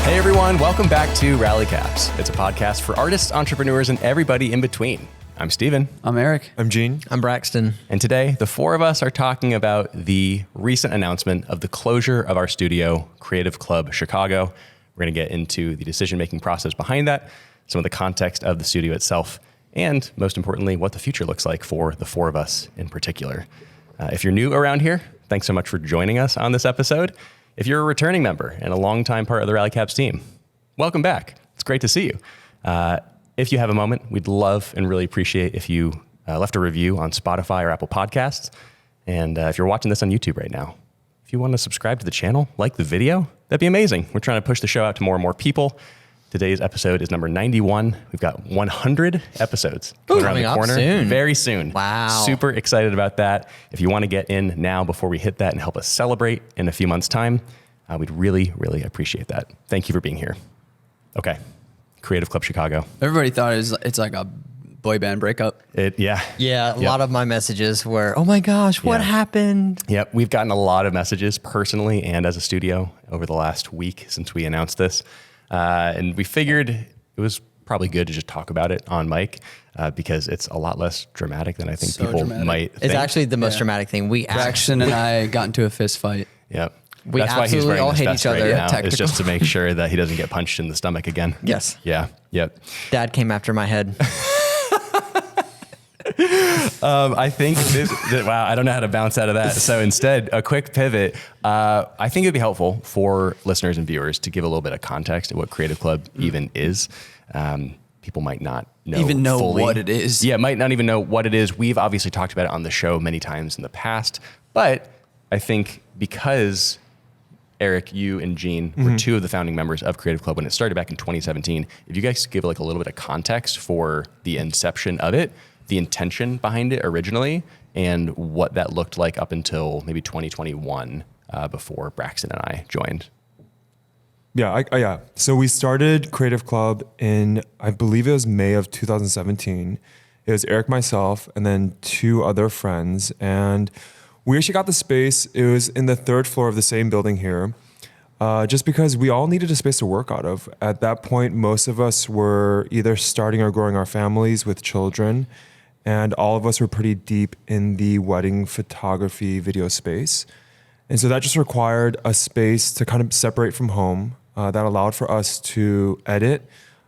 Hey everyone, welcome back to Rally Caps. It's a podcast for artists, entrepreneurs, and everybody in between. I'm Steven. I'm Eric. I'm Gene. I'm Braxton. And today, the four of us are talking about the recent announcement of the closure of our studio, Creative Club Chicago. We're going to get into the decision-making process behind that, some of the context of the studio itself, and most importantly, what the future looks like for the four of us in particular. If you're new around here, thanks so much for joining us on this episode. If you're a returning member and a longtime part of the Rally Caps team, welcome back. It's great to see you. If you have a moment, we'd love and really appreciate if you left a review on Spotify or Apple Podcasts. And if you're watching this on YouTube right now, if you want to subscribe to the channel, like the video, that'd be amazing. We're trying to push the show out to more and more people. Today's episode is number 91. We've got 100 episodes around the corner soon. Very soon. Wow. Super excited about that. If you want to get in now before we hit that and help us celebrate in a few months' time, we'd really, really appreciate that. Thank you for being here. Okay. Creative Club Chicago. Everybody thought it's like a boy band breakup. Yeah, a lot of my messages were, oh my gosh, what happened? Yep, we've gotten a lot of messages personally and as a studio over the last week since we announced this. And we figured it was probably good to just talk about it on mic because it's a lot less dramatic than I think people might think. It's actually the most dramatic thing. Braxton and I got into a fist fight. Yep. We That's why he's wearing all this hate vest each other. right now, is just to make sure that he doesn't get punched in the stomach again. Yes. Yeah. Yep. Dad came after my head. I think wow, I don't know how to bounce out of that. So instead, a quick pivot. I think it'd be helpful for listeners and viewers to give a little bit of context of what Creative Club even is. People might not know fully what it is. Yeah, might not even know what it is. We've obviously talked about it on the show many times in the past, but I think because Eric, you and Gene were two of the founding members of Creative Club when it started back in 2017. If you guys give like a little bit of context for the inception of it, the intention behind it originally, and what that looked like up until maybe 2021 before Braxton and I joined. Yeah. So we started Creative Club in, I believe it was May of 2017. It was Eric, myself, and then two other friends. And we actually got the space. It was in the third floor of the same building here, just because we all needed a space to work out of. At that point, most of us were either starting or growing our families with children, and all of us were pretty deep in the wedding photography video space. And so that just required a space to kind of separate from home that allowed for us to edit,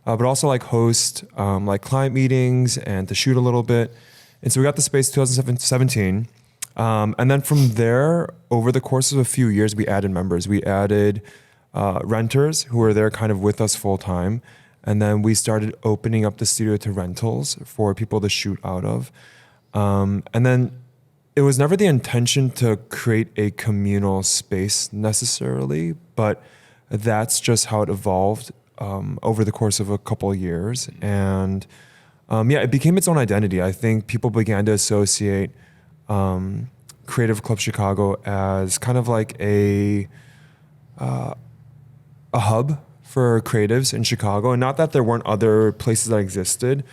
but also like host like client meetings and to shoot a little bit. And so we got the space 2017. And then from there, over the course of a few years, we added members. We added renters who were there kind of with us full time. And then we started opening up the studio to rentals for people to shoot out of. And then it was never the intention to create a communal space necessarily, but that's just how it evolved over the course of a couple of years. And it became its own identity. I think people began to associate Creative Club Chicago as kind of like a hub for creatives in Chicago, and not that there weren't other places that existed,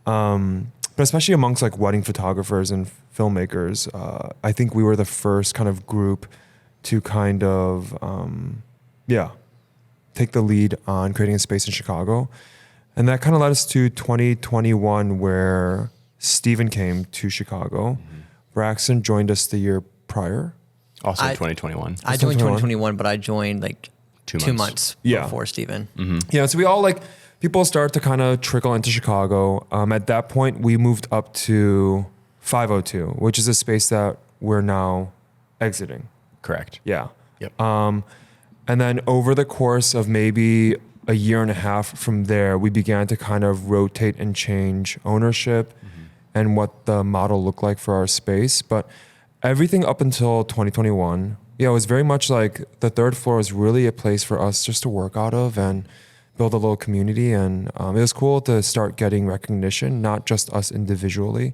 but especially amongst like wedding photographers and filmmakers, I think we were the first kind of group to kind of take the lead on creating a space in Chicago, and that kind of led us to 2021 where Steven came to Chicago. Braxton joined us the year prior. Also 2021. I joined 2021, but I joined like 2 months before Steven. Yeah, so we all people start to kind of trickle into Chicago. At that point, we moved up to 502, which is a space that we're now exiting. Correct. Yeah. Yep. And then over the course of maybe a year and a half from there, we began to kind of rotate and change ownership and what the model looked like for our space. But everything up until 2021, it was very much like the third floor was really a place for us just to work out of and build a little community. And it was cool to start getting recognition, not just us individually,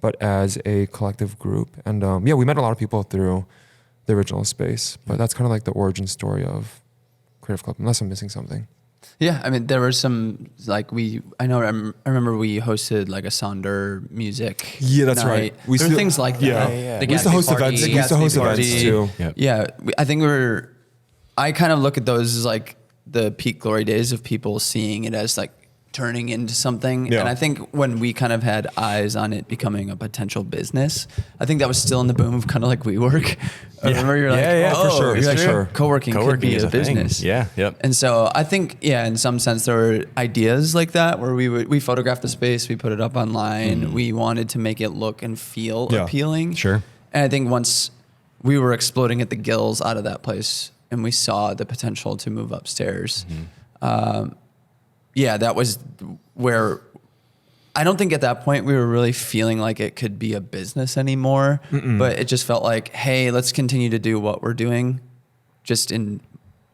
but as a collective group. And we met a lot of people through the original space, but that's kind of like the origin story of Creative Club, unless I'm missing something. Yeah, I mean, there were some, like I remember we hosted like a Sonder music that's night. right. There were things like that. Yeah. We used to host events. We used to host events too. Yep. Yeah, I think I kind of look at those as like the peak glory days of people seeing it as like turning into something. Yeah. And I think when we kind of had eyes on it becoming a potential business, I think that was still in the boom of kind of like WeWork. I remember you're like, for sure, you're like, sure. Co-working could be is a thing. business. Yeah, yep. And so I think, in some sense there were ideas like that where we photographed the space, we put it up online. We wanted to make it look and feel appealing. Sure. And I think once we were exploding at the gills out of that place and we saw the potential to move upstairs, that was where I don't think at that point we were really feeling like it could be a business anymore, but it just felt like, hey, let's continue to do what we're doing just in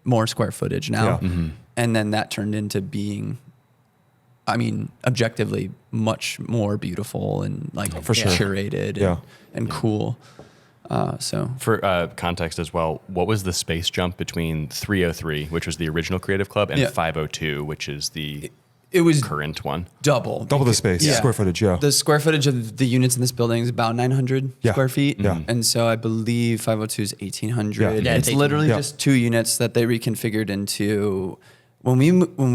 more square footage now. Yeah. And then that turned into being, I mean, objectively much more beautiful and like For sure. curated and cool. So For context as well, what was the space jump between 303, which was the original Creative Club, and 502, which is the it was current one? double Double the space, square footage, The square footage of the units in this building is about 900 square feet. Yeah. And so I believe 502 is 1800. Yeah. It's literally just 2 units that they reconfigured into. When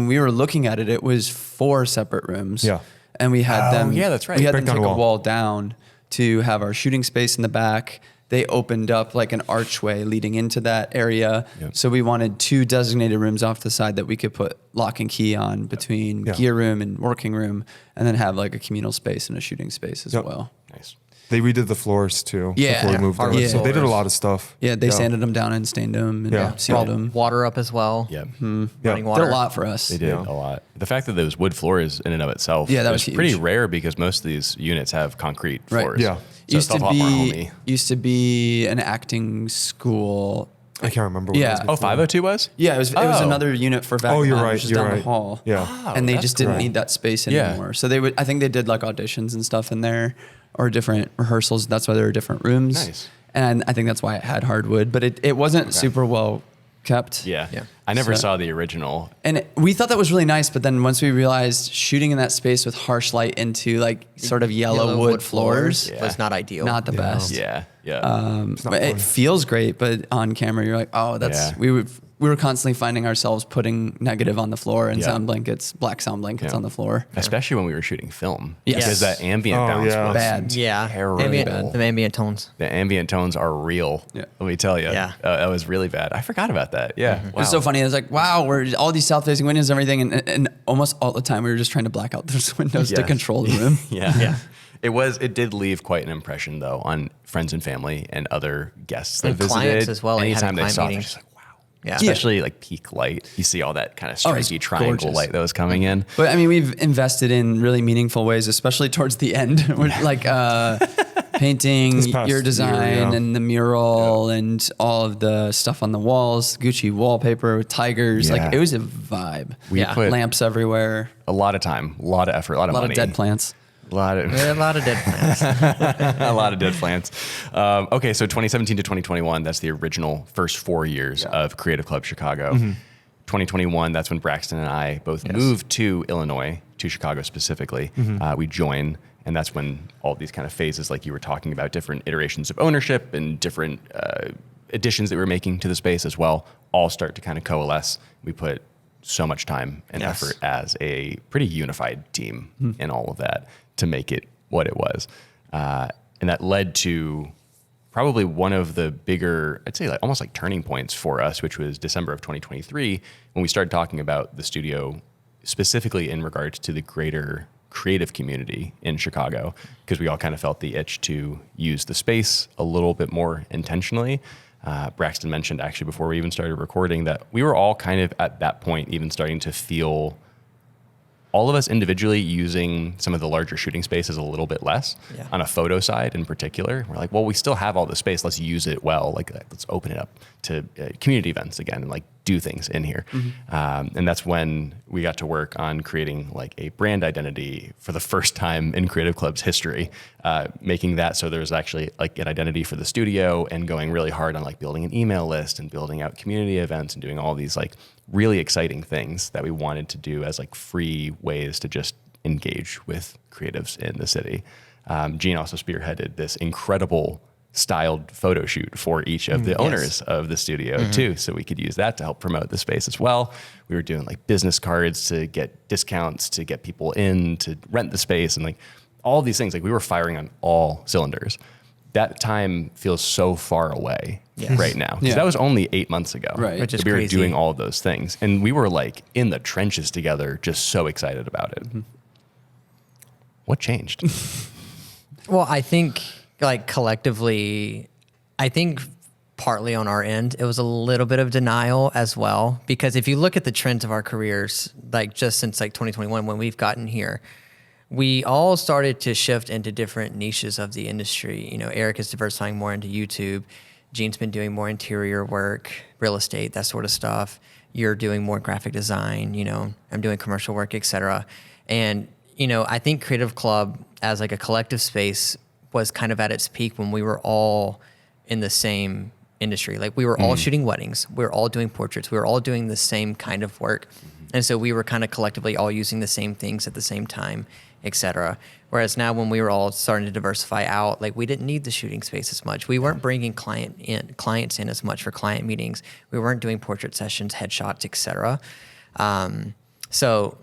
we were looking at it, it was 4 separate rooms. Yeah. And we had them. yeah, that's right. We had Break them down take a a wall. wall down to have our shooting space in the back. They opened up like an archway leading into that area. Yep. So we wanted 2 designated rooms off the side that we could put lock and key on between gear room and working room, and then have like a communal space and a shooting space as well. Nice. They redid the floors too Yeah. before we moved Hardwood in. So they did a floors. lot of stuff. Yeah, they sanded them down and stained them and sealed them. Water up as well. Yeah. Running Did water. a lot for us. They did a lot. The fact that those wood floors in and of itself Yeah, that was pretty huge. rare because most of these units have concrete Right. floors. Yeah. So it felt a lot more homey. Used to be an acting school. I can't remember what Yeah. it was Oh, before. 502 was? Yeah, it was Oh. another unit for back. Oh, you're right. Which is You're down right. the hall. Yeah. And they that's just didn't cool. need that space Yeah. anymore. So I think they did like auditions and stuff in there, or different rehearsals. That's why there were different rooms. Nice. And I think that's why it had hardwood, but it wasn't super well kept. Yeah. Yeah. I never So- saw the original. And we thought that was really nice, but then once we realized shooting in that space with harsh light into like sort of yellow wood floors, Yeah. was not ideal. not the best. Yeah. Yeah. not But it fun. feels great, but on camera you're like, oh, that's Yeah. we were constantly finding ourselves putting negative on the floor and Yeah. sound blankets, black sound blankets Yeah. on the floor. Especially when we were shooting film. Yes. Because that ambient Oh, bounce yeah. was Bad. Yeah. terrible. The ambient tones. The ambient tones are real. Yeah. Let me tell you. Yeah. That was really bad. I forgot about that. Yeah. It was so funny. It was like, wow, we're all these south facing windows and everything, and almost all the time we were just trying to black out those windows to Yes. control the room. Yeah. Yeah. It did leave quite an impression though on friends and family and other guests that And visited. clients as well, like Anytime having they client saw it, they're meetings. just like, wow. Yeah. Especially like peak light. You see all that kind of it's striky triangle gorgeous. light that was coming in. But I mean, we've invested in really meaningful ways, especially towards the end, like painting This past your design year, yeah. and the mural and all of the stuff on the walls, Gucci wallpaper with tigers. Yeah. Like it was a vibe. We put Lamps everywhere, a lot of time, a lot of effort, a lot of a lot money. of dead plants. A lot of We had a lot of dead plants. a lot of dead plants. Okay, so 2017 to 2021, that's the original first 4 years of Creative Club Chicago. 2021, that's when Braxton and I both moved to Illinois, to Chicago specifically. We join, and that's when all these kind of phases, like you were talking about, different iterations of ownership and different additions that we were making to the space as well, all start to kind of coalesce. We put so much time and Yes. effort as a pretty unified team in all of that to make it what it was. And that led to probably one of the bigger, I'd say like almost like turning points for us, which was December of 2023, when we started talking about the studio specifically in regards to the greater creative community in Chicago, because we all kind of felt the itch to use the space a little bit more intentionally. Braxton mentioned actually before we even started recording that we were all kind of at that point even starting to feel all of us individually using some of the larger shooting spaces a little bit less Yeah. on a photo side in particular. We're like, well, we still have all the space. Let's use it well. Like, let's open it up to community events again and like do things in here. And that's when we got to work on creating like a brand identity for the first time in Creative Club's history, making that so there's actually like an identity for the studio and going really hard on like building an email list and building out community events and doing all these like really exciting things that we wanted to do as like free ways to just engage with creatives in the city. Gene also spearheaded this incredible styled photo shoot for each of the owners of the studio too. So we could use that to help promote the space as well. We were doing like business cards to get discounts, to get people in, to rent the space, and like all these things. Like we were firing on all cylinders. That time feels so far away right now. Because that was only 8 months ago. Right. Which is we were crazy. doing all of those things. And we were like in the trenches together, just so excited about it. What changed? Well, I think like collectively, I think partly on our end, it was a little bit of denial as well. Because if you look at the trends of our careers, like just since like 2021, when we've gotten here, we all started to shift into different niches of the industry. You know, Eric is diversifying more into YouTube. Gene's been doing more interior work, real estate, that sort of stuff. You're doing more graphic design, you know, I'm doing commercial work, et cetera. And, you know, I think Creative Club as like a collective space was kind of at its peak when we were all in the same industry. Like we were all shooting weddings. We were all doing portraits. We were all doing the same kind of work. And so we were kind of collectively all using the same things at the same time, et cetera. Whereas now when we were all starting to diversify out, like we didn't need the shooting space as much. We weren't bringing clients in as much for client meetings. We weren't doing portrait sessions, headshots, et cetera. So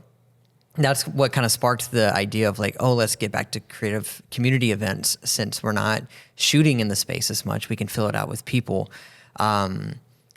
that's what kind of sparked the idea of like, oh, let's get back to creative community events. Since we're not shooting in the space as much, we can fill it out with people.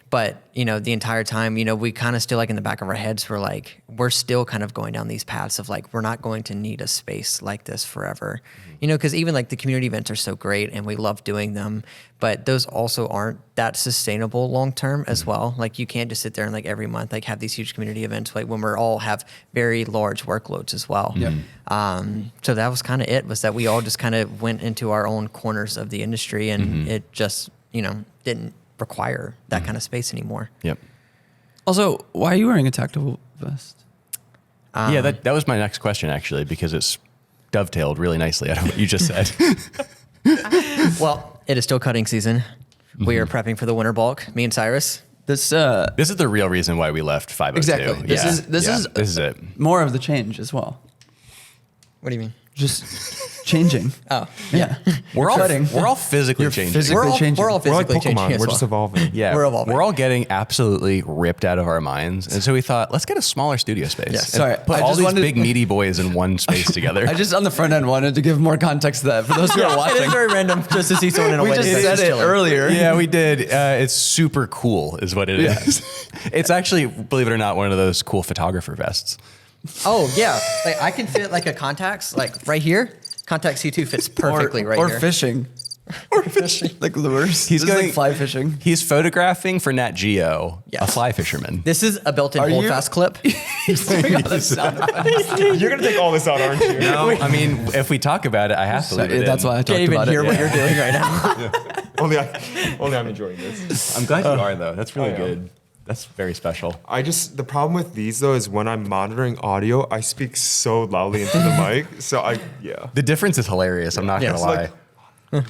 But, you know, the entire time, you know, we kind of still like in the back of our heads, we're still kind of going down these paths of like, we're not going to need a space like this forever. You know, because even like the community events are so great and we love doing them, but those also aren't that sustainable long term as well. Like you can't just sit there and like every month, like have these huge community events, like when we're all have very large workloads as well. So that was kind of it, was that we all just kind of went into our own corners of the industry and it just, you know, didn't require that kind of space anymore. Yep. Also, why are you wearing a tactical vest? Yeah, that was my next question actually, because it's dovetailed really nicely out of what you just said. Well, it is still cutting season. We are prepping for the winter bulk, me and Cyrus. This This is the real reason why we left 502. exactly. This is it. more of the change as well. What do you mean? Just changing. Oh, Yeah. We're all Cutting. physically changing. physically we're all changing. we're all We're like physically changing Pokemon. as We're well. just evolving. Yeah, We're evolving. We're all getting absolutely ripped out of our minds, and so we thought, let's get a smaller studio space. Yeah. And Sorry, put I all just these wanted- big meaty boys in one space together. I just on the front end wanted to give more context to that for those who are It is watching. very random just to see someone in a We wedding just dress said it chilling. earlier. Yeah, we did. It's super cool, is what it is. It's actually, believe it or not, one of those cool photographer vests. Oh yeah, like I can fit like a contacts like right here. Contact C2 fits perfectly right or here. fishing. Or fishing. Like lures. He's This is going like fly fishing. He's photographing for Nat Geo, a Yes. fly fisherman. This is a built-in Are you- holdfast clip. You're gonna take all this out, aren't you? No, I mean, if we talk about it, I have to leave it That's in. why I Can't talked even about hear it. what you're doing right now. only I'm enjoying this. I'm glad you are, though. That's really yeah. good. That's very special. The problem with these though is when I'm monitoring audio, I speak so loudly into the mic. So The difference is hilarious. I'm not Yeah, going it's to lie. like-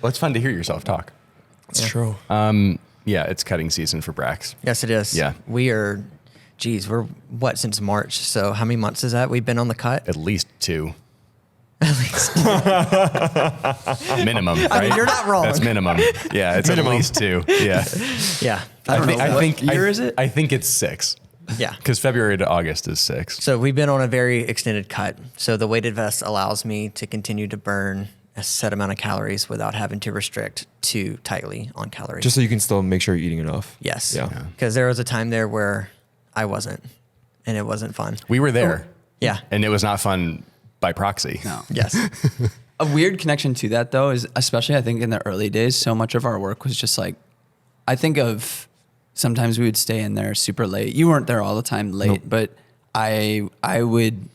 Well, it's fun to hear yourself talk. It's true. Yeah, it's cutting season for Brax. Yes, it is. Yeah. We are, we're what, since March? So how many months is that we've been on the cut? At least 2. At least. Minimum, right? I mean, you're not wrong. That's minimum. Yeah, it's Minimum. at least 2. Yeah. Yeah. I don't know. What year is it? I think it's 6. Yeah. Because February to August is 6. So we've been on a very extended cut. So the weighted vest allows me to continue to burn a set amount of calories without having to restrict too tightly on calories. Just so you can still make sure you're eating enough. yes. Yeah. Because there was a time there where I wasn't, and it wasn't fun. We were there. Yeah. And it was not fun by proxy. No. Yes. A weird connection to that though is, especially I think in the early days, so much of our work was just like, I think of sometimes we would stay in there super late. You weren't there all the time late, but I would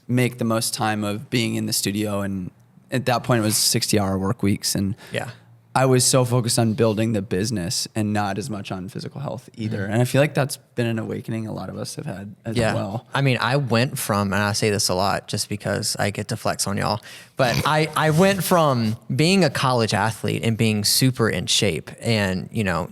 make the most time of being in the studio, and at that point it was 60-hour work weeks, and Yeah. I was so focused on building the business and not as much on physical health either. And I feel like that's been an awakening a lot of us have had as well. I mean, I went from, and I say this a lot just because I get to flex on y'all, but I went from being a college athlete and being super in shape and, you know,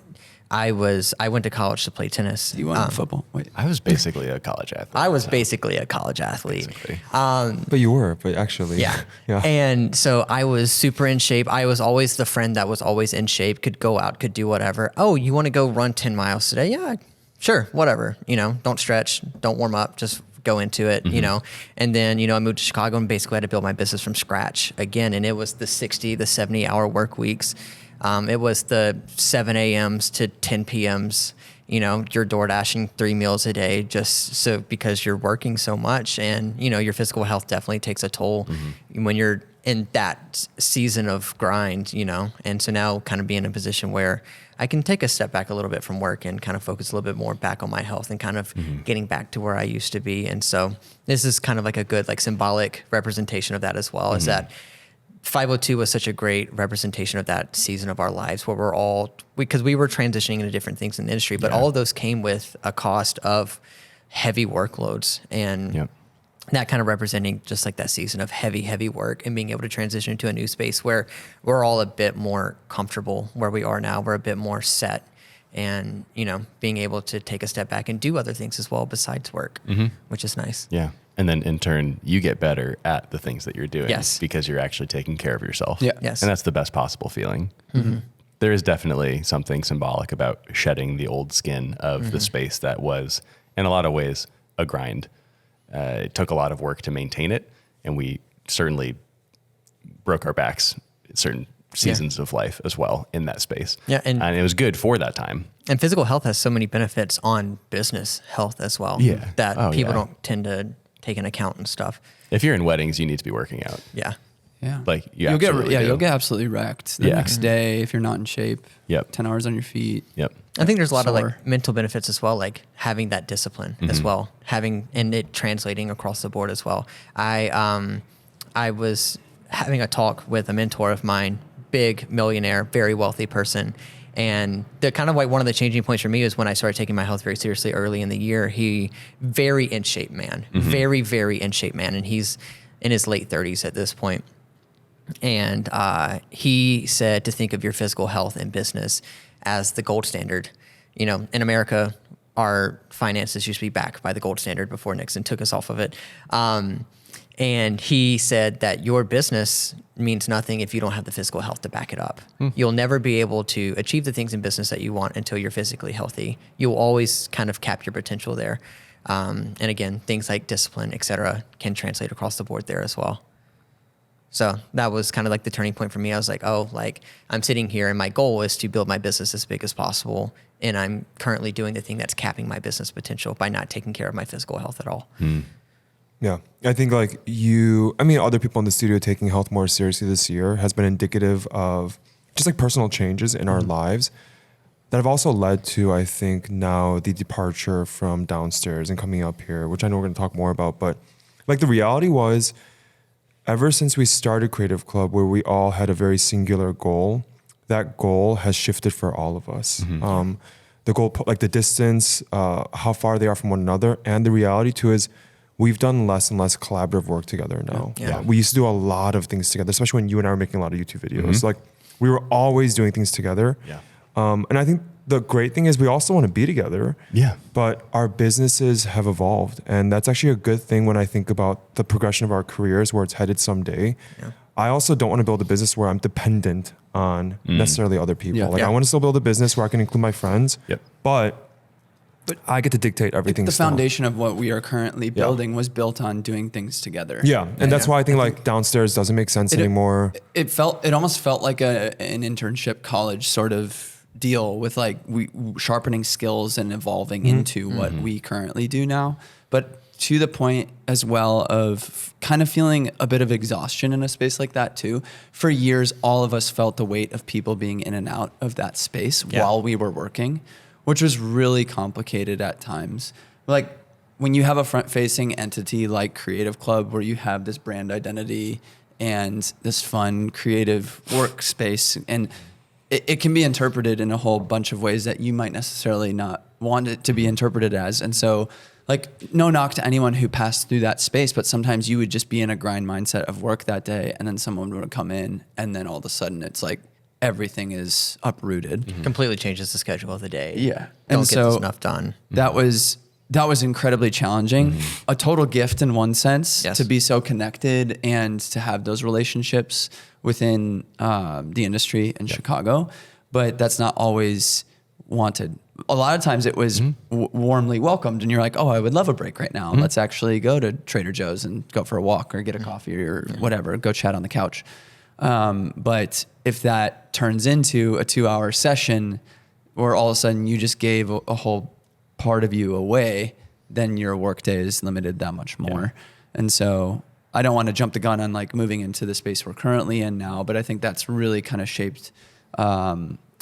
I went to college to play tennis. You went football. Wait. I was basically a college athlete. I was basically a college athlete. Basically. But you were, but actually. Yeah. Yeah. And so I was super in shape. I was always the friend that was always in shape, could go out, could do whatever. Oh, you want to go run 10 miles today? Yeah, sure, whatever. Don't stretch, don't warm up, just go into it, And then, I moved to Chicago and basically had to build my business from scratch again. And it was the 60, the 70-hour work weeks. It was the 7 a.m.s to 10 p.m.s. You're door dashing 3 meals a day just so because you're working so much, and your physical health definitely takes a toll when you're in that season of grind. And so now kind of being in a position where I can take a step back a little bit from work and kind of focus a little bit more back on my health and kind of getting back to where I used to be. And so this is kind of like a good like symbolic representation of that as well. Is that 502 was such a great representation of that season of our lives where because we were transitioning into different things in the industry, but all of those came with a cost of heavy workloads and that kind of representing just like that season of heavy work and being able to transition into a new space where we're all a bit more comfortable where we are now. We're a bit more set and, being able to take a step back and do other things as well besides work, which is nice. Yeah. And then in turn, you get better at the things that you're doing because you're actually taking care of yourself. Yeah. Yes. And that's the best possible feeling. There is definitely something symbolic about shedding the old skin of the space that was, in a lot of ways, a grind. It took a lot of work to maintain it, and we certainly broke our backs at certain seasons of life as well in that space. Yeah, and it was good for that time. And physical health has so many benefits on business health as well that people don't tend to take into account and stuff. If you're in weddings, you need to be working out. Yeah. Yeah. Like you'll get absolutely wrecked the next day if you're not in shape. 10 hours on your feet. I think there's a lot of Sore. like mental benefits as well, like having that discipline as well, and it translating across the board as well. I was having a talk with a mentor of mine, big millionaire, very wealthy person. And the kind of like one of the changing points for me is when I started taking my health very seriously early in the year. He very in shape man, very, very in shape man. And he's in his late 30s at this point. And he said to think of your physical health and business as the gold standard. In America, our finances used to be backed by the gold standard before Nixon took us off of it. And he said that your business means nothing if you don't have the physical health to back it up. You'll never be able to achieve the things in business that you want until you're physically healthy. You'll always kind of cap your potential there. And again, things like discipline, et cetera, can translate across the board there as well. So that was kind of like the turning point for me. I was like, I'm sitting here and my goal is to build my business as big as possible. And I'm currently doing the thing that's capping my business potential by not taking care of my physical health at all. Yeah. I think other people in the studio taking health more seriously this year has been indicative of just like personal changes in our lives that have also led to, I think now the departure from downstairs and coming up here, which I know we're going to talk more about, but like the reality was, ever since we started Creative Club, where we all had a very singular goal, that goal has shifted for all of us. The goal, like the distance, how far they are from one another, and the reality too is we've done less and less collaborative work together now. Yeah. We used to do a lot of things together, especially when you and I were making a lot of YouTube videos. Like we were always doing things together. And I think the great thing is we also want to be together. But our businesses have evolved. And that's actually a good thing when I think about the progression of our careers, where it's headed someday. I also don't want to build a business where I'm dependent on necessarily other people. I want to still build a business where I can include my friends, but I get to dictate everything. The foundation of what we are currently building was built on doing things together. And that's why I think like downstairs doesn't make sense anymore. It almost felt like an internship college sort of deal with like we sharpening skills and evolving into what we currently do now. But to the point as well of kind of feeling a bit of exhaustion in a space like that too. For years, all of us felt the weight of people being in and out of that space while we were working, which was really complicated at times. Like when you have a front-facing entity like Creative Club, where you have this brand identity and this fun, creative workspace, and it can be interpreted in a whole bunch of ways that you might necessarily not want it to be interpreted as. And so, like, no knock to anyone who passed through that space, but sometimes you would just be in a grind mindset of work that day, and then someone would come in, and then all of a sudden it's like everything is uprooted. Completely changes the schedule of the day. Yeah. Don't And get so enough done. that was incredibly challenging. A total gift in one sense Yes. to be so connected and to have those relationships within the industry in Chicago, but that's not always wanted. A lot of times it was warmly welcomed, and you're like, oh, I would love a break right now. Let's actually go to Trader Joe's and go for a walk or get a coffee or whatever, go chat on the couch. But if that turns into a 2-hour session where all of a sudden you just gave a whole part of you away, then your workday is limited that much more. And so I don't want to jump the gun on like moving into the space we're currently in now, but I think that's really kind of shaped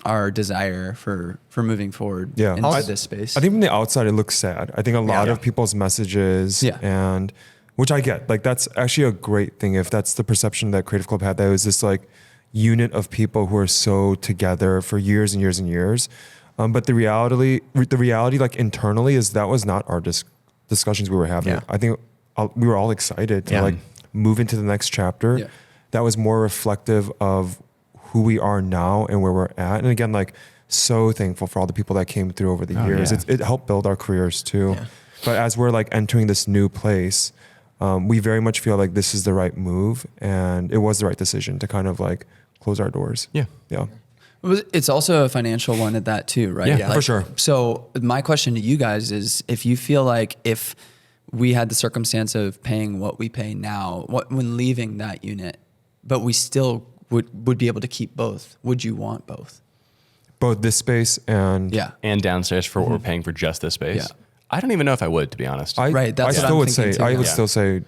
our desire for moving forward into this space. I think from the outside, it looks sad. I think a lot Yeah. of people's messages and which I get, like that's actually a great thing. If that's the perception that Creative Club had, that it was this like unit of people who are so together for years and years and years. But the reality like internally is that was not our discussions we were having. Yeah. I think we were all excited to like move into the next chapter. Yeah. That was more reflective of who we are now and where we're at. And again, like so thankful for all the people that came through over the years. yeah. It helped build our careers too. Yeah. But as we're like entering this new place, we very much feel like this is the right move, and it was the right decision to kind of like close our doors. Yeah. Yeah. It's also a financial one at that too, right? Yeah, for sure. So my question to you guys is, if you feel like if we had the circumstance of paying what we pay now, when leaving that unit, but we still would be able to keep both, would you want both? Both this space and And downstairs for what we're paying for just this space. Yeah. I don't even know if I would, to be honest. Right, that's I what still I'm would thinking say too. I would Yeah. still say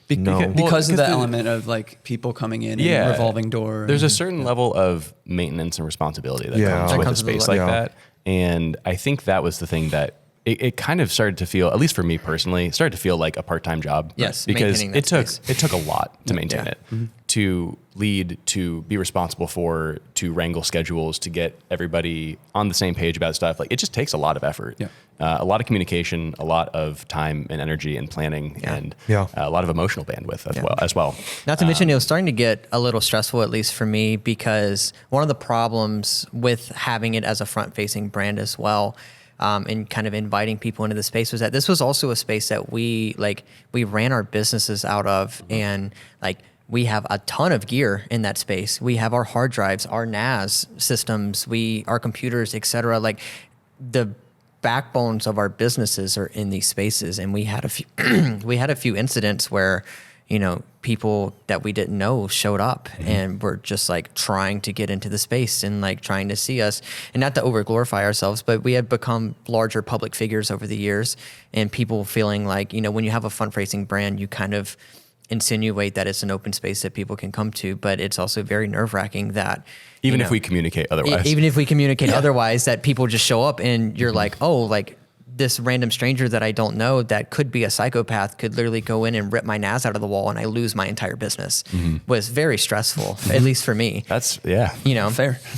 no. Because of the the- element of like people coming in Yeah. and revolving door. There's a certain level of maintenance and responsibility that Yeah. comes That with a comes with space the- like Yeah. that. And I think that was the thing that it kind of started to feel, at least for me personally, started to feel like a part-time job. Yes, because maintaining that space. it took a lot to maintain Yeah. it, to lead, to be responsible for, to wrangle schedules, to get everybody on the same page about stuff. Like it just takes a lot of effort, Yeah. A lot of communication, a lot of time and energy and planning, and Yeah. a lot of emotional bandwidth as well. Not to mention, it was starting to get a little stressful, at least for me, because one of the problems with having it as a front-facing brand as well, and kind of inviting people into the space, was that this was also a space that we ran our businesses out of, and like we have a ton of gear in that space. We have our hard drives, our NAS systems, our computers, etc. Like the backbones of our businesses are in these spaces, and we had a few incidents where people that we didn't know showed up and were just like trying to get into the space and like trying to see us, and not to over glorify ourselves, but we had become larger public figures over the years, and people feeling like, when you have a front facing brand, you kind of insinuate that it's an open space that people can come to, but it's also very nerve wracking that Even if we communicate otherwise. even if we communicate otherwise, that people just show up and you're like, oh, like this random stranger that I don't know that could be a psychopath could literally go in and rip my NAS out of the wall and I lose my entire business. Was very stressful, at least for me. That's, fair.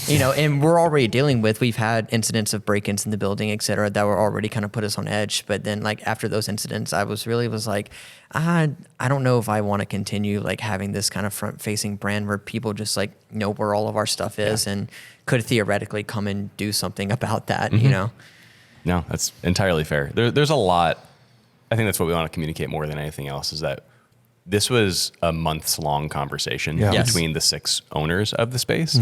And we're already we've had incidents of break-ins in the building, et cetera, that were already kind of put us on edge. But then like after those incidents, I was like, I don't know if I want to continue like having this kind of front-facing brand where people just like know where all of our stuff is and could theoretically come and do something about that, No, that's entirely fair. There's a lot. I think that's what we want to communicate more than anything else, is that this was a months long conversation between the 6 owners of the space.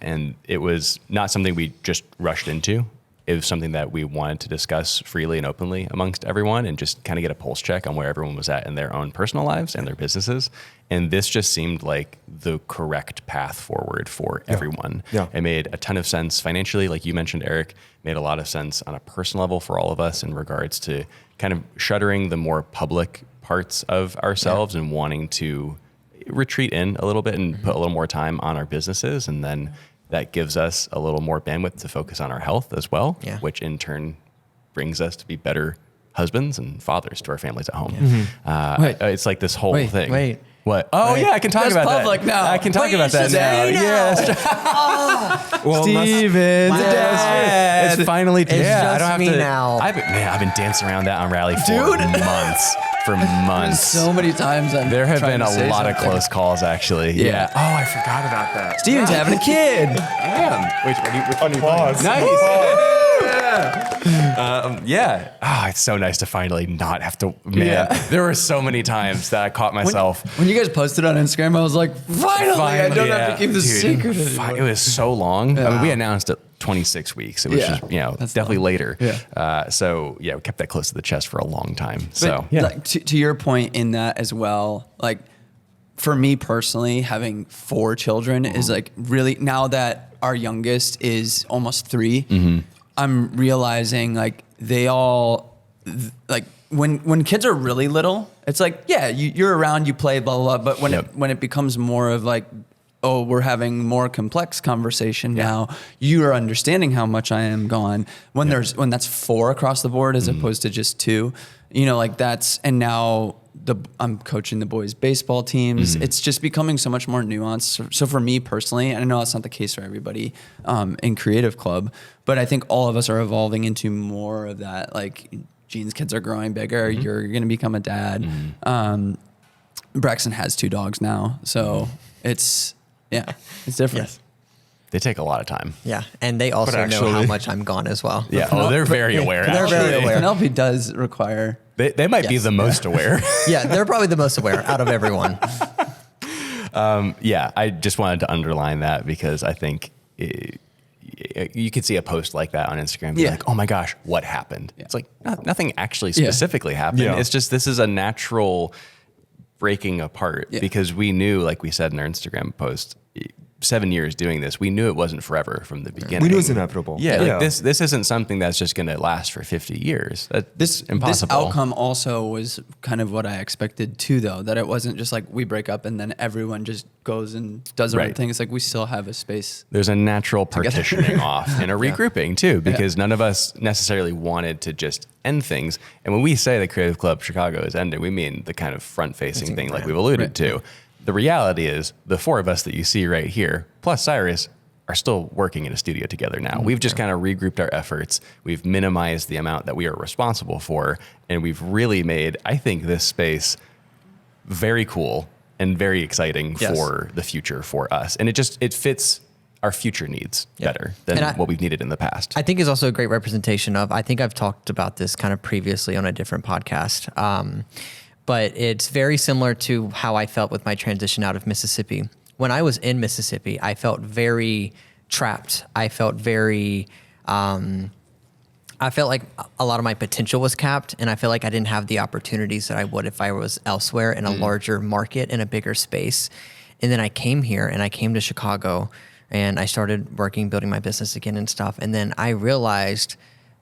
And it was not something we just rushed into. It was something that we wanted to discuss freely and openly amongst everyone and just kind of get a pulse check on where everyone was at in their own personal lives and their businesses. And this just seemed like the correct path forward for everyone. Yeah. It made a ton of sense financially, like you mentioned, Eric, made a lot of sense on a personal level for all of us in regards to kind of shuttering the more public parts of ourselves and wanting to retreat in a little bit and put a little more time on our businesses. And then that gives us a little more bandwidth to focus on our health as well, which in turn brings us to be better husbands and fathers to our families at home. It's like this whole thing. Wait. What? Oh Right. yeah, I can talk That's about public that. now. I can talk Wait, about that it's now. just me Yeah, now. that's true. Well, Steven's It's finally. It's yeah, I just don't have me to. now. I've been dancing around that on Rally for Dude. months. For months. So many times There have been a lot of close calls, actually. Yeah. Oh, I forgot about that. Steven's having a kid. Damn. Which one are you Applause. Nice. Yeah. Oh, it's so nice to finally not have to. Man, Yeah. there were so many times that I caught myself. When you guys posted on Instagram, I was like, finally, I don't have to keep this secret anymore. It was so long. I mean, Yeah. we announced it 26 weeks. It was Yeah. just, That's definitely long. later. Yeah. So yeah, we kept that close to the chest for a long time. But So yeah. like, to your point in that as well, like for me personally, having 4 children is like really, now that our youngest is almost 3, I'm realizing like they all like when kids are really little, it's like, yeah, you're around, you play, blah, blah, blah. But when it becomes more of like, oh, we're having more complex conversation now, you are understanding how much I am gone. When when that's 4 across the board as opposed to just 2, like that's, and now I'm coaching the boys' baseball teams. It's just becoming so much more nuanced. So for me personally, and I know that's not the case for everybody in Creative Club, but I think all of us are evolving into more of that. Like Gene's kids are growing bigger. You're going to become a dad. Braxton has 2 dogs now, so it's different. Yes. They take a lot of time. Yeah, and they also know how much I'm gone as well. Yeah. Oh, they're very aware. They're very actually. aware. Penelope does require. They might be Yes. the most aware. Yeah, they're probably the most aware out of everyone. Yeah, I just wanted to underline that because I think you could see a post like that on Instagram and be like, oh my gosh, what happened? It's like nothing actually specifically happened. Yeah. It's just this is a natural breaking apart because we knew, like we said in our Instagram post, 7 years doing this, we knew it wasn't forever from the beginning. We knew it was inevitable. Yeah, like this isn't something that's just going to last for 50 years. That's impossible. This outcome also was kind of what I expected too, though, that it wasn't just like we break up and then everyone just goes and does their own thing. It's like we still have a space. There's a natural partitioning off and a regrouping too, because none of us necessarily wanted to just end things. And when we say the Creative Club Chicago is ending, we mean the kind of front-facing thing like we've alluded to. The reality is the 4 of us that you see right here, plus Cyrus, are still working in a studio together now. We've just kind of regrouped our efforts. We've minimized the amount that we are responsible for. And we've really made, I think, this space very cool and very exciting for the future for us. And it fits our future needs better than what we've needed in the past. I think is also a great representation of, I think I've talked about this kind of previously on a different podcast. But it's very similar to how I felt with my transition out of Mississippi. When I was in Mississippi, I felt very trapped. I felt very, I felt like a lot of my potential was capped, and I feel like I didn't have the opportunities that I would if I was elsewhere in a larger market, in a bigger space. And then I came here, and I came to Chicago, and I started working, building my business again and stuff. And then I realized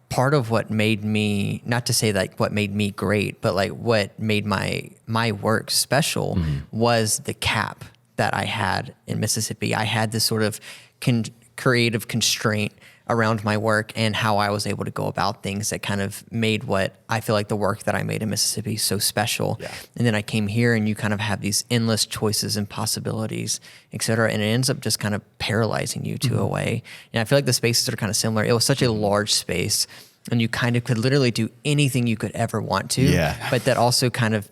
part of what made me, not to say like what made me great, but like what made my work special was the cap that I had in Mississippi. I had this sort of creative constraint around my work and how I was able to go about things that kind of made what I feel like the work that I made in Mississippi so special. Yeah. And then I came here and you kind of have these endless choices and possibilities, et cetera. And it ends up just kind of paralyzing you to a way. And I feel like the spaces are kind of similar. It was such a large space and you kind of could literally do anything you could ever want to. Yeah. But that also kind of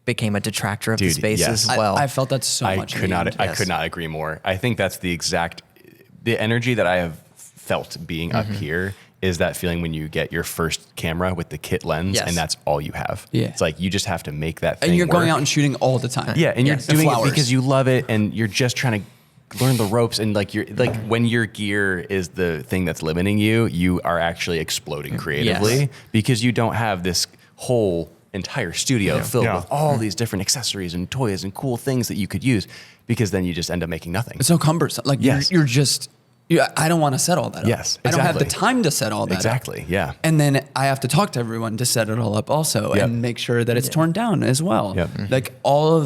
became a detractor of the space as well. I felt that so much. I could not agree more. I think that's the energy that I have felt being up here is that feeling when you get your first camera with the kit lens and that's all you have. Yeah. It's like you just have to make that thing and you're work. going out and shooting all the time. Yeah, and you're doing it because you love it and you're just trying to learn the ropes and when your gear is the thing that's limiting you, you are actually exploding creatively because you don't have this whole entire studio filled with all these different accessories and toys and cool things that you could use because then you just end up making nothing. It's so cumbersome. Like you're just... I don't want to set all that up. Yes, exactly. I don't have the time to set all that up. Exactly, yeah. And then I have to talk to everyone to set it all up also and make sure that it's torn down as well. Yep. Like all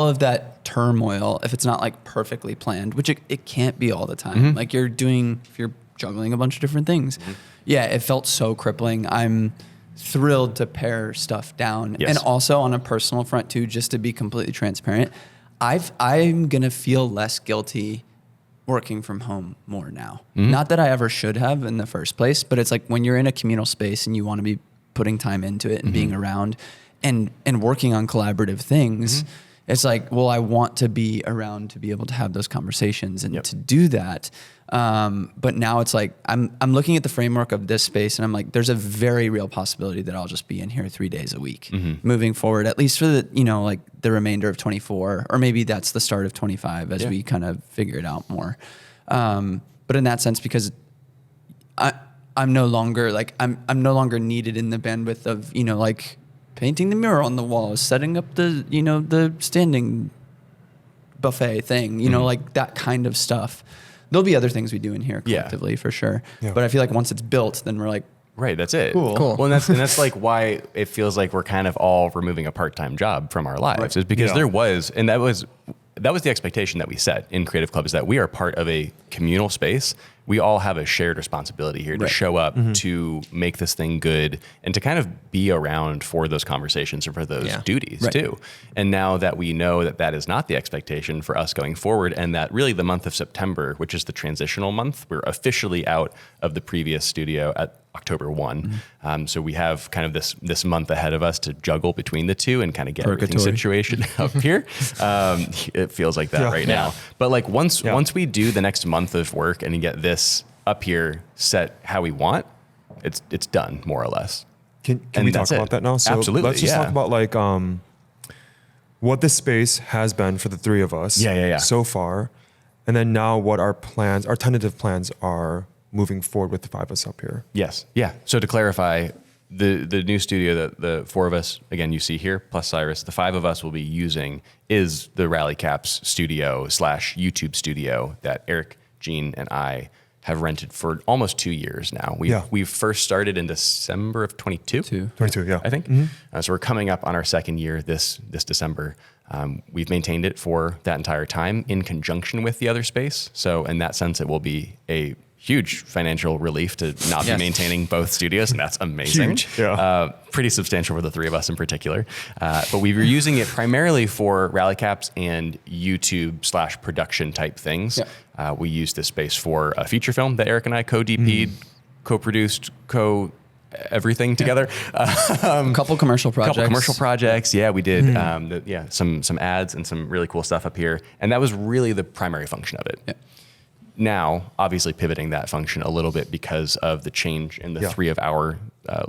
of that turmoil, if it's not like perfectly planned, which it can't be all the time. Like if you're juggling a bunch of different things. Yeah, it felt so crippling. I'm thrilled to pare stuff down. Yes. And also on a personal front too, just to be completely transparent, I'm gonna feel less guilty working from home more now. Not that I ever should have in the first place, but it's like when you're in a communal space and you want to be putting time into it and being around and working on collaborative things, it's like, well, I want to be around to be able to have those conversations and to do that. But now it's like, I'm looking at the framework of this space and I'm like, there's a very real possibility that I'll just be in here 3 days a week moving forward, at least for the, like the remainder of 24, or maybe that's the start of 25 as we kind of figure it out more. But in that sense, because I'm no longer like, I'm no longer needed in the bandwidth of, like painting the mural on the wall, setting up the, the standing buffet thing, like that kind of stuff. There'll be other things we do in here collectively for sure. Yeah. But I feel like once it's built, then we're like, right, that's it. Cool. Well, and that's like why it feels like we're kind of all removing a part-time job from our lives, is because there was, and that was the expectation that we set in Creative Club, is that we are part of a communal space. We all have a shared responsibility here to show up, to make this thing good, and to kind of be around for those conversations and for those duties too. And now that we know that that is not the expectation for us going forward, and that really the month of September, which is the transitional month, we're officially out of the previous studio at October 1. So we have kind of this month ahead of us to juggle between the two and kind of get everything situation up here. It feels like that right now. But like once we do the next month of work and get this up here set how we want, it's done more or less. Can we talk about that now? So absolutely. Let's just talk about like what the space has been for the three of us so far, and then now what our tentative plans are moving forward with the five of us up here. Yes. Yeah. So to clarify, the new studio that the four of us, again, you see here, plus Cyrus, the five of us will be using is the Rally Caps studio / YouTube studio that Eric, Gene, and I have rented for almost 2 years now. We've first started in December of 22. 22, yeah. I think. So we're coming up on our second year this December. We've maintained it for that entire time in conjunction with the other space. So in that sense, it will be a huge financial relief to not be maintaining both studios, and that's amazing. Huge. Yeah. Pretty substantial for the three of us in particular. But we were using it primarily for rally caps and YouTube / production type things. Yeah. We used this space for a feature film that Eric and I co-DP'd, co-produced, everything together. A couple commercial projects. Yeah, we did. Some ads and some really cool stuff up here. And that was really the primary function of it. Yeah. Now, obviously pivoting that function a little bit because of the change in the three of our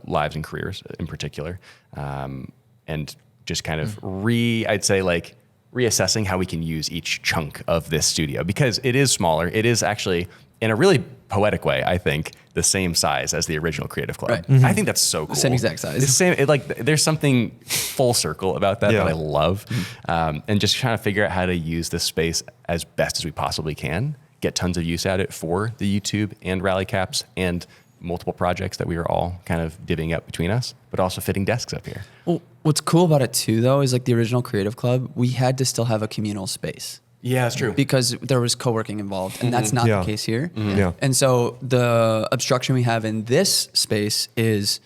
lives and careers in particular. And just kind of reassessing how we can use each chunk of this studio, because it is smaller. It is actually, in a really poetic way, I think, the same size as the original Creative Club. Right. I think that's so cool. Same exact size. It's the same. There's something full circle about that that I love. And just trying to figure out how to use this space as best as we possibly can, get tons of use at it for the YouTube and Rally Caps and multiple projects that we are all kind of divvying up between us, but also fitting desks up here. Well, what's cool about it too, though, is like the original Creative Club, we had to still have a communal space. Yeah, that's true. Because there was co-working involved, and that's not the case here. Yeah. And so the obstruction we have in this space is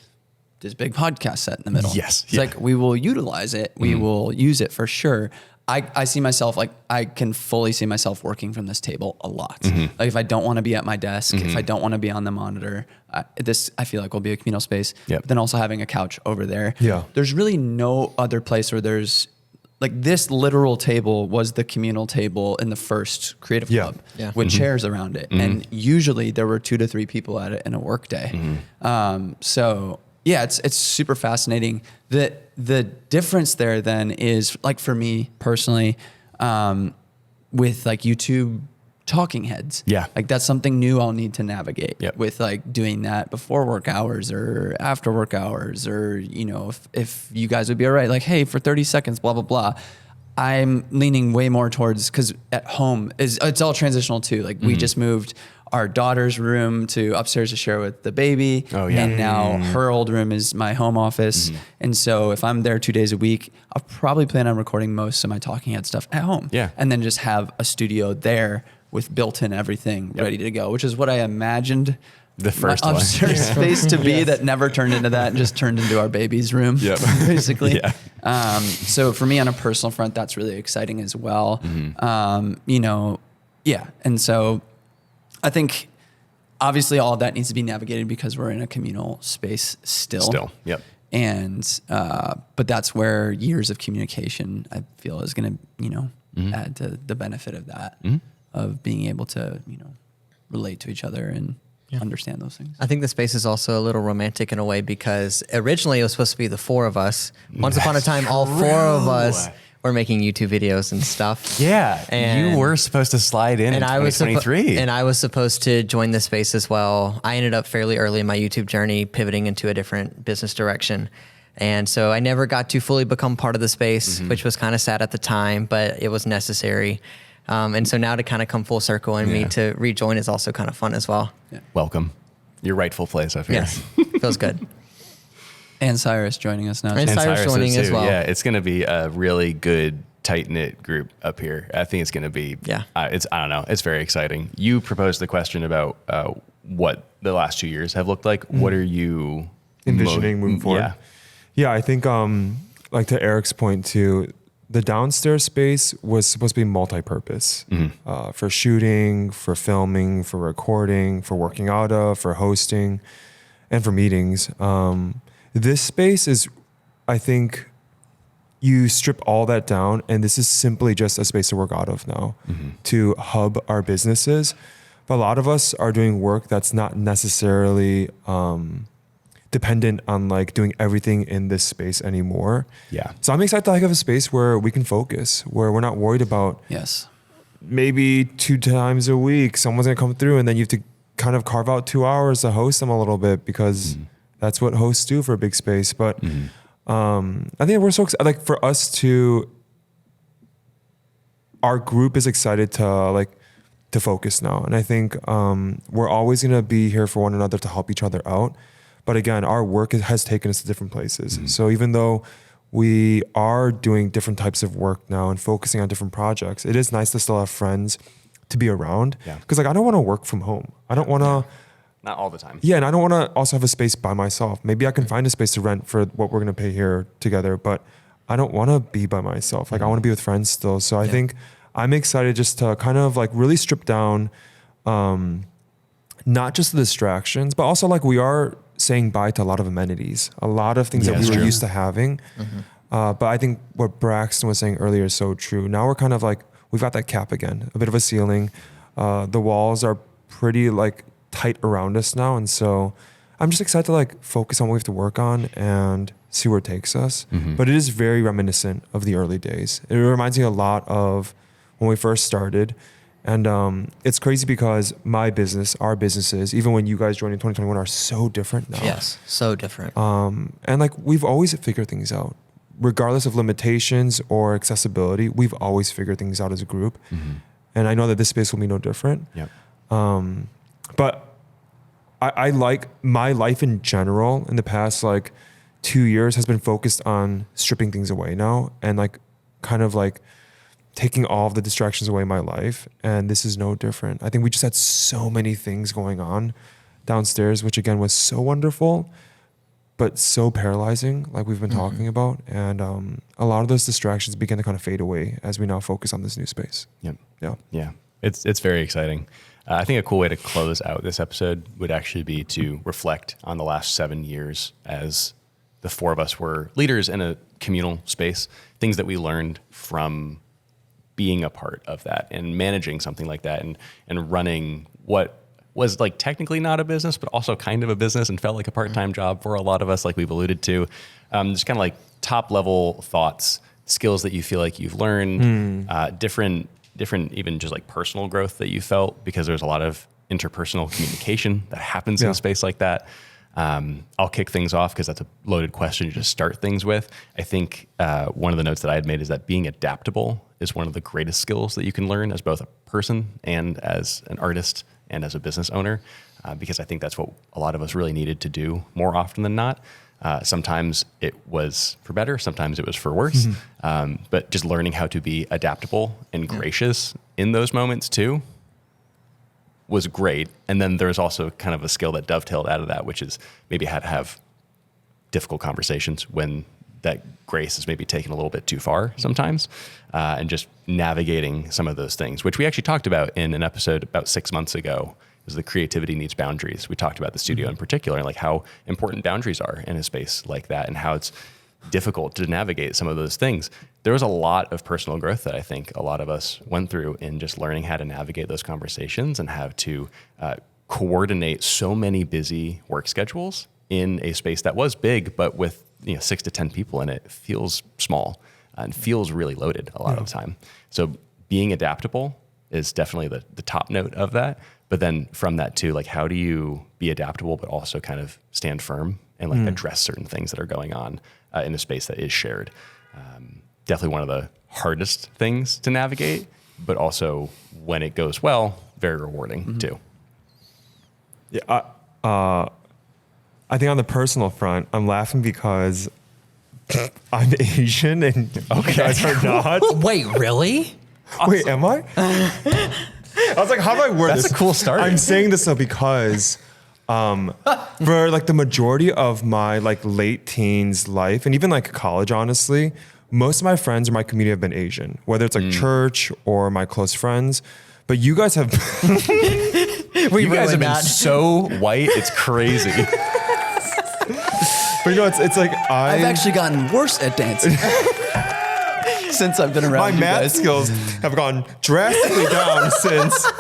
this big podcast set in the middle. Yes. It's like, we will utilize it. We will use it for sure. I see myself, like, I can fully see myself working from this table a lot. Like, if I don't want to be at my desk, if I don't want to be on the monitor, I feel like will be a communal space. But then also having a couch over there. Yeah. There's really no other place where there's, like, this literal table was the communal table in the first Creative Club with chairs around it. And usually there were 2 to 3 people at it in a work day. So yeah, it's super fascinating. The difference there then is, like, for me personally, with like YouTube talking heads. Yeah. Like, that's something new I'll need to navigate with, like, doing that before work hours or after work hours, or, if you guys would be all right, like, hey, for 30 seconds, blah, blah, blah. I'm leaning way more towards, because at home it's all transitional too. Like, we just moved our daughter's room to upstairs to share with the baby. Oh, yeah. And now her old room is my home office. And so if I'm there 2 days a week, I'll probably plan on recording most of my talking head stuff at home. Yeah. And then just have a studio there with built-in everything ready to go, which is what I imagined The first one. upstairs space to be that never turned into that and just turned into our baby's room, Yep. basically. Yeah. So for me on a personal front, that's really exciting as well. Yeah. And so I think obviously all of that needs to be navigated because we're in a communal space still. Yep. And, but that's where years of communication I feel is going to, add to the benefit of that, of being able to, relate to each other and understand those things. I think the space is also a little romantic in a way because originally it was supposed to be the four of us. Once upon a time, all four of us were making YouTube videos and stuff. Yeah. And you were supposed to slide in 2023. And I was supposed to join the space as well. I ended up fairly early in my YouTube journey pivoting into a different business direction. And so I never got to fully become part of the space, which was kind of sad at the time, but it was necessary. And so now to kind of come full circle and me to rejoin is also kind of fun as well. Yeah. Welcome. Your rightful place up here. Yes. Feels good. And Cyrus joining us now. And Cyrus is joining as well. Yeah, it's going to be a really good, tight-knit group up here. I think it's going to be, I don't know, it's very exciting. You proposed the question about what the last 2 years have looked like. What are you Envisioning moving forward? Yeah. Yeah, I think like to Eric's point too, the downstairs space was supposed to be multi-purpose for shooting, for filming, for recording, for working out of, for hosting, and for meetings. This space is, I think, you strip all that down, and this is simply just a space to work out of now, to hub our businesses. But a lot of us are doing work that's not necessarily dependent on like doing everything in this space anymore. Yeah. So I'm excited to like have a space where we can focus, where we're not worried about maybe 2 times a week someone's gonna come through and then you have to kind of carve out 2 hours to host them a little bit because that's what hosts do for a big space. But I think we're so excited, like for us to, our group is excited to focus now. And I think we're always gonna be here for one another to help each other out. But again, our work has taken us to different places. So even though we are doing different types of work now and focusing on different projects, it is nice to still have friends to be around. Because like I don't want to work from home. I don't want to. Not all the time. Yeah, and I don't want to also have a space by myself. Maybe I can find a space to rent for what we're going to pay here together, but I don't want to be by myself. Like I want to be with friends still. So I think I'm excited just to kind of like really strip down not just the distractions, but also like we are saying bye to a lot of amenities, a lot of things that we were used to having. But I think what Braxton was saying earlier is so true. Now we're kind of like, we've got that cap again, a bit of a ceiling. The walls are pretty like tight around us now. And so I'm just excited to like focus on what we have to work on and see where it takes us. But it is very reminiscent of the early days. It reminds me a lot of when we first started. And it's crazy because my business, our businesses, even when you guys joined in 2021, are so different now. Yes, so different. And like we've always figured things out, regardless of limitations or accessibility. We've always figured things out as a group, and I know that this space will be no different. But I like my life in general in the past like 2 years has been focused on stripping things away now and like kind of like taking all of the distractions away in my life. And this is no different. I think we just had so many things going on downstairs, which again was so wonderful, but so paralyzing, like we've been talking about. And a lot of those distractions begin to kind of fade away as we now focus on this new space. Yeah. It's very exciting. I think a cool way to close out this episode would actually be to reflect on the last 7 years as the four of us were leaders in a communal space, things that we learned from being a part of that and managing something like that and running what was like technically not a business, but also kind of a business and felt like a part-time job for a lot of us, like we've alluded to. Just kind of like top level thoughts, skills that you feel like you've learned, different even just like personal growth that you felt because there's a lot of interpersonal communication that happens in a space like that. I'll kick things off because that's a loaded question to just start things with. I think one of the notes that I had made is that being adaptable is one of the greatest skills that you can learn as both a person and as an artist and as a business owner, because I think that's what a lot of us really needed to do more often than not. Sometimes it was for better, sometimes it was for worse, but just learning how to be adaptable and gracious in those moments too was great. And then there's also kind of a skill that dovetailed out of that, which is maybe how to have difficult conversations when that grace is maybe taken a little bit too far sometimes, and just navigating some of those things, which we actually talked about in an episode about 6 months ago, is the creativity needs boundaries. We talked about the studio in particular and like how important boundaries are in a space like that and how it's difficult to navigate some of those things. There was a lot of personal growth that I think a lot of us went through in just learning how to navigate those conversations and how to coordinate so many busy work schedules in a space that was big, but with 6 to 10 people in it feels small and feels really loaded a lot of the time. So being adaptable is definitely the top note of that. But then from that too, like how do you be adaptable, but also kind of stand firm and like address certain things that are going on in a space that is shared? Definitely one of the hardest things to navigate, but also when it goes well, very rewarding too. Yeah, I think on the personal front, I'm laughing because I'm Asian and you guys are not. Wait, really? Wait, am I? I was like, how do I word this? That's a cool start. I'm saying this though because for like the majority of my like late teens life and even like college, honestly, most of my friends in my community have been Asian, whether it's like church or my close friends. But you guys have you guys have been so white, it's crazy. But it's like I've actually gotten worse at dancing since I've been around my you math guys. skills have gone drastically down since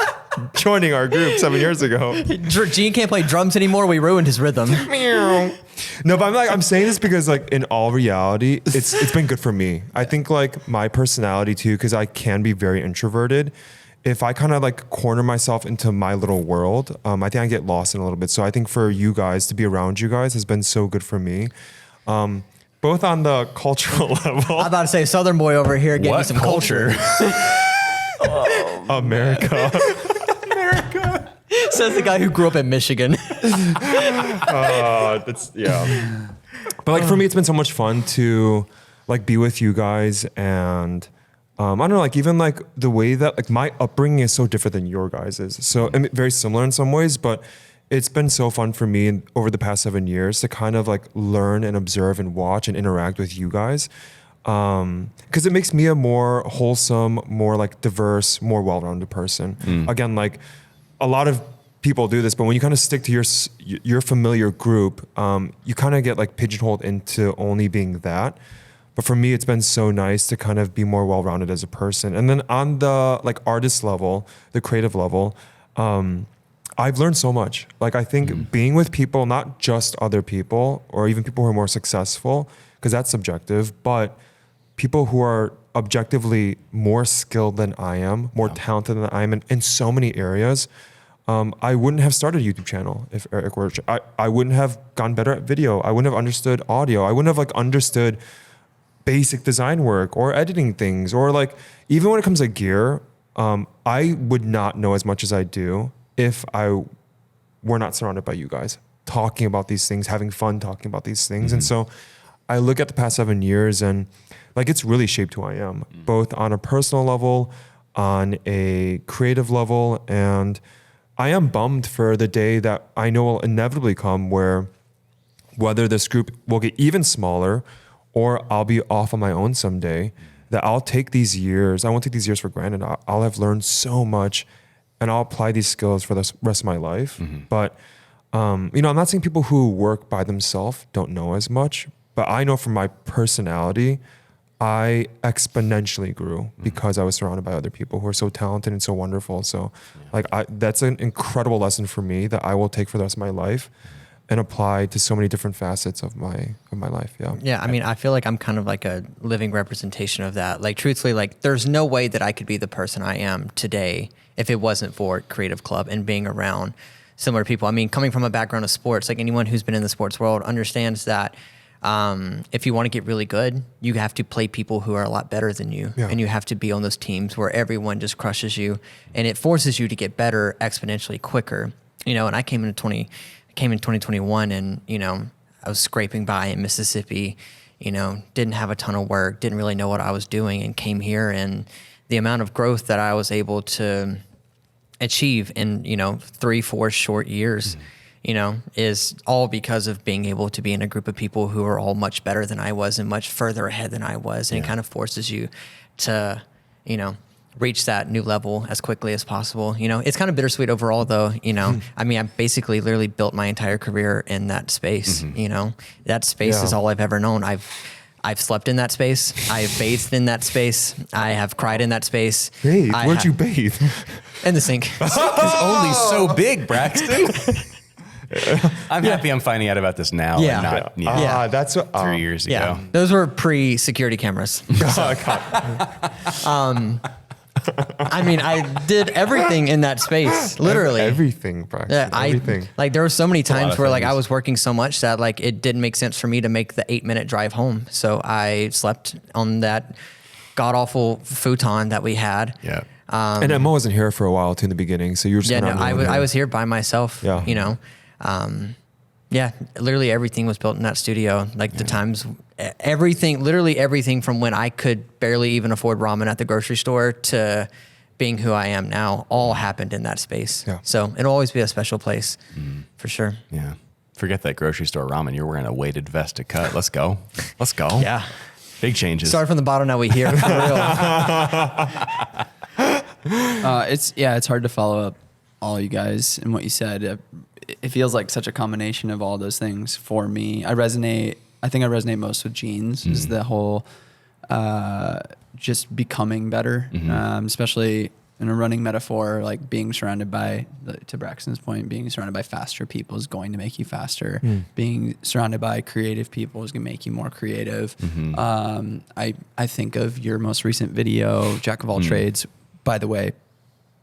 joining our group 7 years ago. Gene can't play drums anymore. We ruined his rhythm. No, but I'm saying this because like in all reality, it's been good for me. I think like my personality too, because I can be very introverted. If I kind of like corner myself into my little world, I think I get lost in a little bit. So I think for you guys to be around you guys has been so good for me. Both on the cultural level. I'm about to say Southern boy over here getting What some culture. America. Says the guy who grew up in Michigan. That's yeah. But like for me, it's been so much fun to like be with you guys, and I don't know, like even like the way that like my upbringing is so different than your guys's. So I mean, very similar in some ways, but it's been so fun for me over the past 7 years to kind of like learn and observe and watch and interact with you guys. Because it makes me a more wholesome, more like diverse, more well-rounded person. Again, like a lot of people do this, but when you kind of stick to your familiar group, you kind of get like pigeonholed into only being that. But for me, it's been so nice to kind of be more well-rounded as a person. And then on the like artist level, the creative level, I've learned so much. Like I think being with people, not just other people or even people who are more successful, because that's subjective, but people who are objectively more skilled than I am, more talented than I am in so many areas. I wouldn't have started a YouTube channel if Eric were. I wouldn't have gotten better at video. I wouldn't have understood audio. I wouldn't have like understood basic design work or editing things, or like even when it comes to gear, I would not know as much as I do if I were not surrounded by you guys talking about these things, having fun talking about these things. And so I look at the past 7 years and like it's really shaped who I am, both on a personal level, on a creative level. And I am bummed for the day that I know will inevitably come where whether this group will get even smaller or I'll be off on my own someday, that I'll take these years, I won't take these years for granted. I'll have learned so much and I'll apply these skills for the rest of my life. But, I'm not saying people who work by themselves don't know as much, but I know from my personality, I exponentially grew because I was surrounded by other people who are so talented and so wonderful. So that's an incredible lesson for me that I will take for the rest of my life and apply to so many different facets of my life. Yeah. Yeah, I mean, I feel like I'm kind of like a living representation of that. Like, truthfully, like, there's no way that I could be the person I am today if it wasn't for Creative Club and being around similar people. I mean, coming from a background of sports, like anyone who's been in the sports world understands that if you want to get really good, you have to play people who are a lot better than you. Yeah. And you have to be on those teams where everyone just crushes you. And it forces you to get better exponentially quicker. And I came in 2021 and, I was scraping by in Mississippi, didn't have a ton of work, didn't really know what I was doing, and came here, and the amount of growth that I was able to achieve in, 3-4 short years, is all because of being able to be in a group of people who are all much better than I was and much further ahead than I was. And it kind of forces you to, reach that new level as quickly as possible. It's kind of bittersweet overall though, I mean, I basically literally built my entire career in that space, that space is all I've ever known. I've slept in that space. I've bathed in that space. I have cried in that space. Bathe? Where'd you bathe? In the sink. It's only so big, Braxton. I'm happy I'm finding out about this now and not That's what, 3 years ago. Yeah, those were pre-security cameras. I mean, I did everything in that space, literally. Everything, Braxton. Everything. There were so many times where things. I was working so much that it didn't make sense for me to make the 8-minute drive home. So I slept on that god awful futon that we had. Yeah. And Emma wasn't here for a while too in the beginning, so you were just I was here by myself. Yeah. Literally everything was built in that studio. The times, literally everything from when I could barely even afford ramen at the grocery store to being who I am now, all happened in that space. Yeah. So it'll always be a special place for sure. Yeah. Forget that grocery store ramen. You're wearing a weighted vest to cut. Let's go. Let's go. Yeah. Big changes. Start from the bottom, now we hear for real. It's hard to follow up all you guys and what you said. It feels like such a combination of all those things for me. I think I resonate most with jeans, is the whole just becoming better, especially in a running metaphor, like being surrounded by, to Braxton's point, being surrounded by faster people is going to make you faster. Being surrounded by creative people is going to make you more creative. I think of your most recent video, Jack of All Trades, by the way,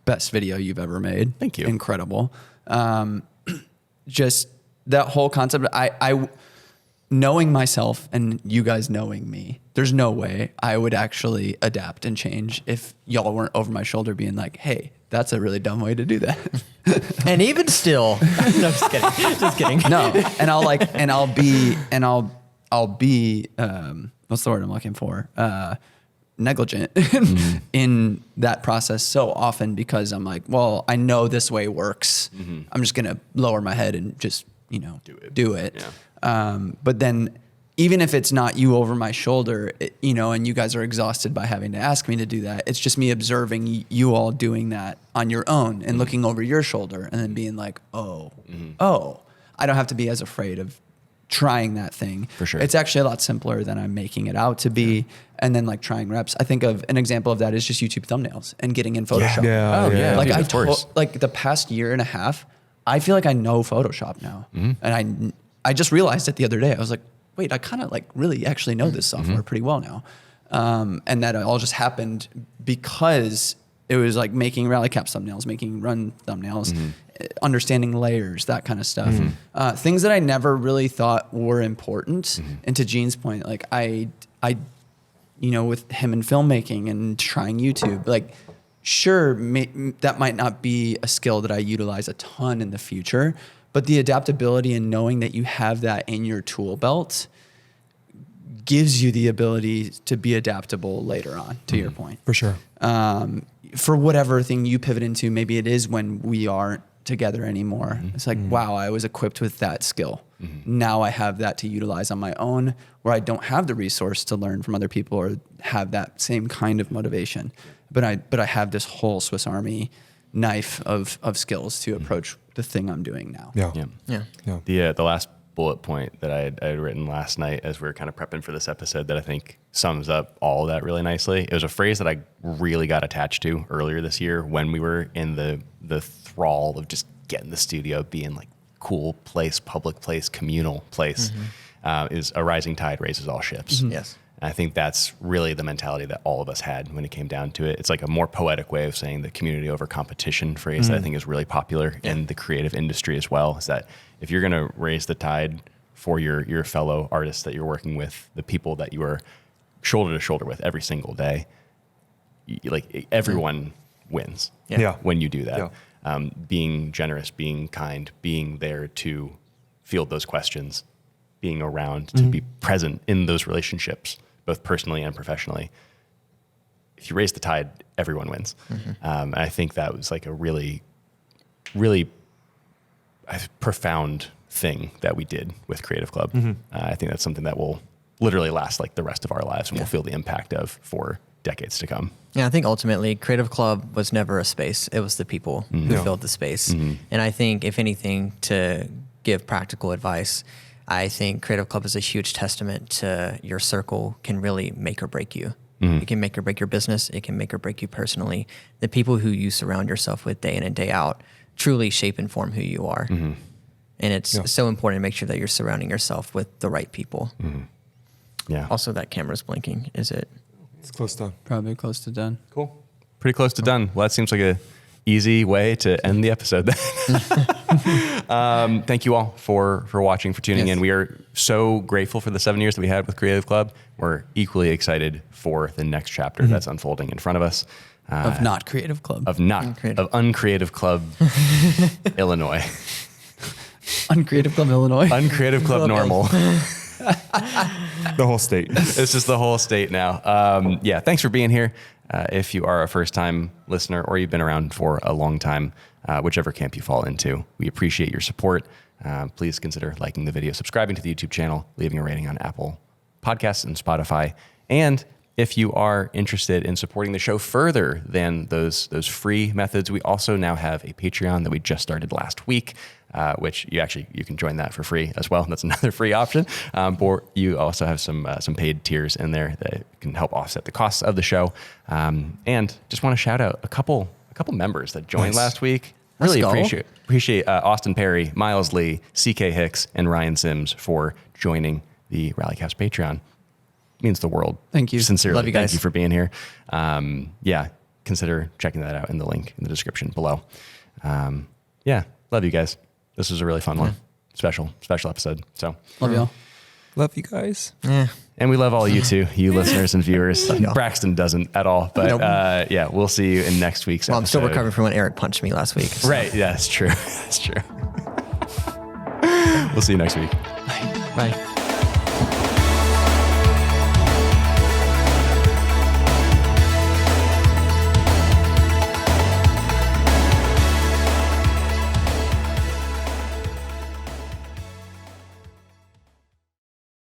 best video you've ever made. Thank you. Incredible. Just that whole concept, I knowing myself and you guys knowing me, there's no way I would actually adapt and change if y'all weren't over my shoulder being like, hey, that's a really dumb way to do that. And even still, no, just kidding. Just kidding. No. And I'll be, what's the word I'm looking for? Negligent in that process so often because I'm like, well, I know this way works. I'm just going to lower my head and just, do it. Yeah. But then even if it's not you over my shoulder, and you guys are exhausted by having to ask me to do that, it's just me observing you all doing that on your own and looking over your shoulder and then being like, oh, I don't have to be as afraid of trying that thing. For sure. It's actually a lot simpler than I'm making it out to be. And then trying reps. I think of an example of that is just YouTube thumbnails and getting in Photoshop. Dude, of course. Like the past year and a half, I feel like I know Photoshop now. And I just realized it the other day. I was like, wait, I kind of really actually know this software pretty well now. And that all just happened because it was making rally cap thumbnails, making run thumbnails, understanding layers, that kind of stuff. Things that I never really thought were important. And to Gene's point, I with him in filmmaking and trying YouTube, sure, that might not be a skill that I utilize a ton in the future, but the adaptability and knowing that you have that in your tool belt gives you the ability to be adaptable later on, to your point. For sure. For whatever thing you pivot into, maybe it is when we aren't together anymore. It's wow, I was equipped with that skill. Now I have that to utilize on my own, where I don't have the resource to learn from other people or have that same kind of motivation. But I have this whole Swiss Army knife of skills to approach the thing I'm doing now. The last bullet point that I had written last night as we were kind of prepping for this episode that I think sums up all of that really nicely. It was a phrase that I really got attached to earlier this year when we were in the thrall of just getting the studio being cool place, public place, communal place. Is a rising tide raises all ships. Yes. And I think that's really the mentality that all of us had when it came down to it. It's a more poetic way of saying the community over competition phrase that I think is really popular in the creative industry as well, is that if you're going to raise the tide for your fellow artists that you're working with, the people that you are shoulder to shoulder with every single day, everyone wins when you do that. Being generous, being kind, being there to field those questions, being around to be present in those relationships, both personally and professionally. If you raise the tide, everyone wins. And I think that was a really really profound thing that we did with Creative Club. I think that's something that will literally last like the rest of our lives, and we'll feel the impact of for decades to come. Yeah, I think ultimately Creative Club was never a space. It was the people who filled the space. And I think if anything, to give practical advice, I think Creative Club is a huge testament to your circle can really make or break you. It can make or break your business. It can make or break you personally. The people who you surround yourself with day in and day out truly shape and form who you are. And it's so important to make sure that you're surrounding yourself with the right people. Yeah. Also, that camera's blinking. Is it? It's close to. Probably close to done. Cool. Pretty close to done. Well, that seems like a easy way to end the episode then. Thank you all for watching, for tuning in. We are so grateful for the 7 years that we had with Creative Club. We're equally excited for the next chapter that's unfolding in front of us. Of not Creative Club. Of Uncreative Club, Illinois. Uncreative Club, Illinois. Uncreative Club Normal. The whole state. This is the whole state now. Thanks for being here. If you are a first-time listener or you've been around for a long time, whichever camp you fall into, we appreciate your support. Please consider liking the video, subscribing to the YouTube channel, leaving a rating on Apple Podcasts and Spotify. And if you are interested in supporting the show further than those free methods, we also now have a Patreon that we just started last week, which you can join that for free as well. That's another free option. Or you also have some paid tiers in there that can help offset the costs of the show. And just want to shout out a couple members that joined last week. Really appreciate Austin Perry, Miles Lee, CK Hicks, and Ryan Sims for joining the Rallycast Patreon. Means the world. Thank you. Sincerely. Love you guys. Thank you for being here. Consider checking that out in the link in the description below. Love you guys. This was a really fun one. Special episode. So Love y'all. Love you guys. Yeah. and we love all you too, you listeners and viewers. Braxton doesn't at all, but we'll see you in next week's episode. I'm still recovering from when Eric punched me last week. So. Right. Yeah, that's true. That's true. We'll see you next week. Bye.